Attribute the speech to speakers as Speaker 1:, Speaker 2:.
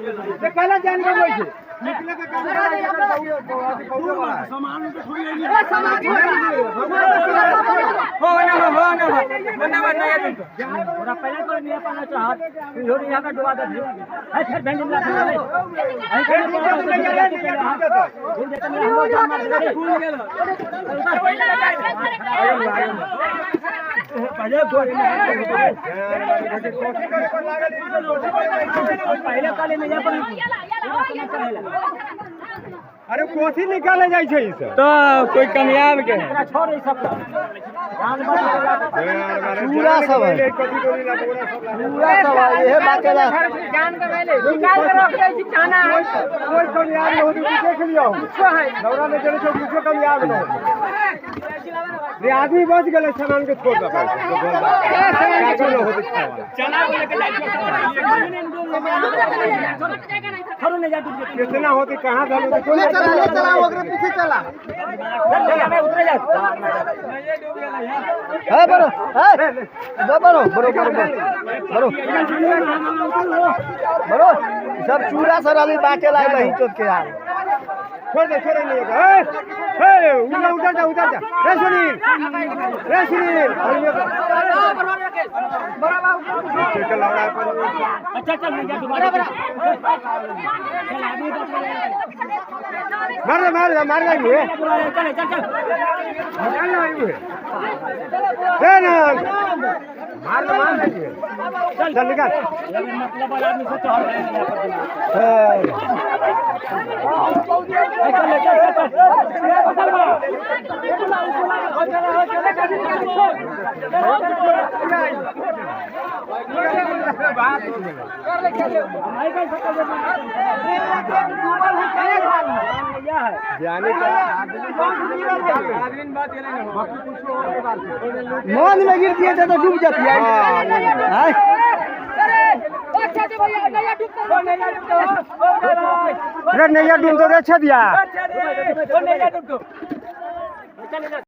Speaker 1: कहला जान के बोल छे निकले के काम सामान तो छोड़ी नहीं सामान हो ना बनाया तुमको थोड़ा पहले तो नहीं पाना चाहत छोड़ी यहां का डुबा दे है फिर बैंड मिला है फिर फूल गेल पहले काले में पर अरे कोसी निकाले जाय छै ई सब तो कोई कामयाब के छोड़ ई सब पूरा सब है पूरा सब है ये बातेला जान के पहले निकाल के रख दे छी खाना कोई कामयाब नहीं होती देख लियो कुछ है दौरा में चले छो कुछ कामयाब नहीं रे आदमी बच गेले सामान के छोड़ दे चना को लेके जाई छोड़ नहीं जा तू कितना होती कहां चलो चला ओकरे पीछे चला चला मैं उतर जा है बरो सब चूड़ा सराली बाटे लाई नहीं चोट के यार छोड़ नहीं उधर जा रे सुनील अच्छा चल नहीं जा दोबारा मार जाएंगे चल मार देंगे चल निकाल मतलब आदमी से चढ़ मान में गिर दिए तो डूब जाती है नैया डूब तो अच्छा दिया